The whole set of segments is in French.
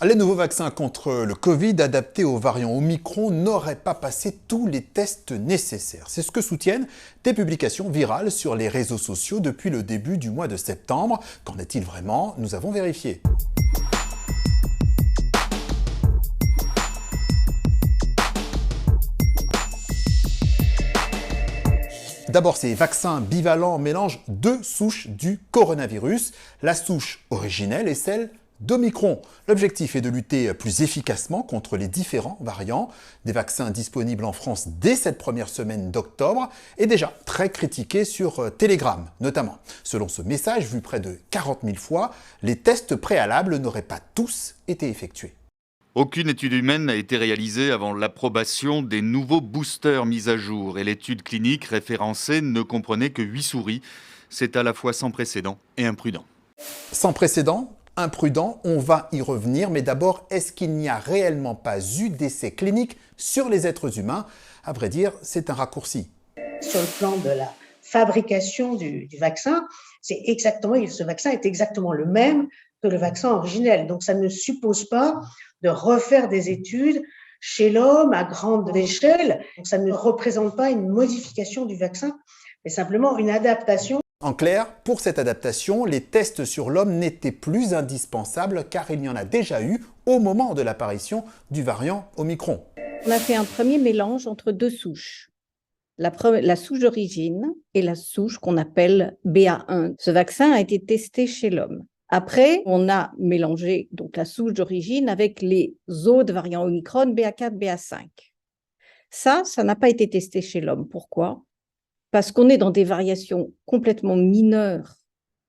Les nouveaux vaccins contre le Covid adaptés aux variants Omicron n'auraient pas passé tous les tests nécessaires. C'est ce que soutiennent des publications virales sur les réseaux sociaux depuis le début du mois de septembre. Qu'en est-il vraiment? Nous avons vérifié. D'abord, ces vaccins bivalents mélangent deux souches du coronavirus, la souche originelle et celle d'Omicron. L'objectif est de lutter plus efficacement contre les différents variants. Des vaccins disponibles en France dès cette première semaine d'octobre et déjà très critiqués sur Telegram notamment. Selon ce message, vu près de 40 000 fois, les tests préalables n'auraient pas tous été effectués. Aucune étude humaine n'a été réalisée avant l'approbation des nouveaux boosters mis à jour et l'étude clinique référencée ne comprenait que 8 souris. C'est à la fois sans précédent et imprudent. Sans précédent, imprudent, on va y revenir, mais d'abord, est-ce qu'il n'y a réellement pas eu d'essais cliniques sur les êtres humains? À vrai dire, c'est un raccourci. Sur le plan de la fabrication du vaccin, ce vaccin est exactement le même que le vaccin originel. Donc, ça ne suppose pas de refaire des études chez l'homme à grande échelle. Donc, ça ne représente pas une modification du vaccin, mais simplement une adaptation. En clair, pour cette adaptation, les tests sur l'homme n'étaient plus indispensables car il y en a déjà eu au moment de l'apparition du variant Omicron. On a fait un premier mélange entre deux souches. La souche d'origine et la souche qu'on appelle BA1. Ce vaccin a été testé chez l'homme. Après, on a mélangé donc la souche d'origine avec les autres variants Omicron BA4, BA5. Ça n'a pas été testé chez l'homme. Pourquoi? Parce qu'on est dans des variations complètement mineures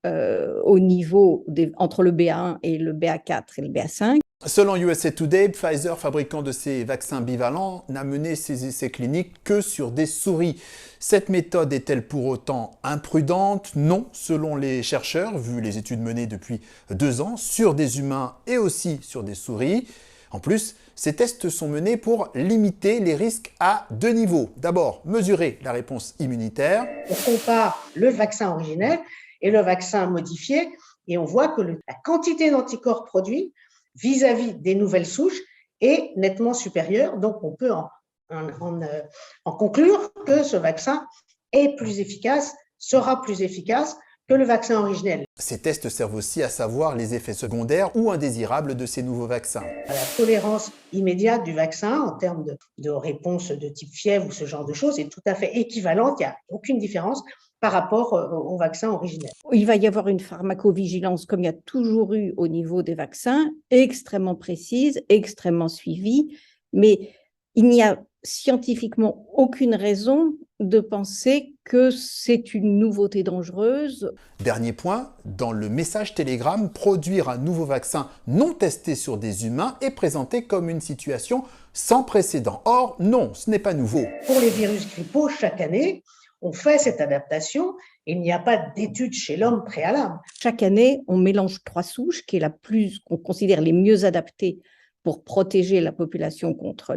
au niveau entre le BA1 et le BA4 et le BA5. Selon USA Today, Pfizer, fabricant de ces vaccins bivalents, n'a mené ses essais cliniques que sur des souris. Cette méthode est-elle pour autant imprudente? Non, selon les chercheurs, vu les études menées depuis 2 ans sur des humains et aussi sur des souris. En plus, ces tests sont menés pour limiter les risques à 2 niveaux. D'abord, mesurer la réponse immunitaire. On compare le vaccin originel et le vaccin modifié et on voit que la quantité d'anticorps produits vis-à-vis des nouvelles souches est nettement supérieure. Donc, on peut en conclure que ce vaccin est plus efficace, sera plus efficace que le vaccin originel. Ces tests servent aussi à savoir les effets secondaires ou indésirables de ces nouveaux vaccins. La tolérance immédiate du vaccin en termes de réponse de type fièvre ou ce genre de choses est tout à fait équivalente. Il n'y a aucune différence par rapport au vaccin originel. Il va y avoir une pharmacovigilance, comme il y a toujours eu au niveau des vaccins, extrêmement précise, extrêmement suivie, mais il n'y a scientifiquement aucune raison de penser que c'est une nouveauté dangereuse. Dernier point, dans le message Telegram, produire un nouveau vaccin non testé sur des humains est présenté comme une situation sans précédent. Or, non, ce n'est pas nouveau. Pour les virus grippaux, chaque année, on fait cette adaptation et il n'y a pas d'études chez l'homme préalable. Chaque année, on mélange 3 souches, qui est qu'on considère les mieux adaptées pour protéger la population contre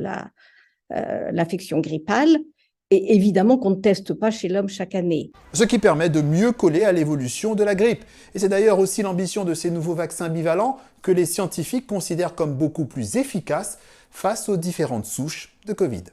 l'infection grippale. Et évidemment qu'on ne teste pas chez l'homme chaque année. Ce qui permet de mieux coller à l'évolution de la grippe. Et c'est d'ailleurs aussi l'ambition de ces nouveaux vaccins bivalents que les scientifiques considèrent comme beaucoup plus efficaces face aux différentes souches de Covid.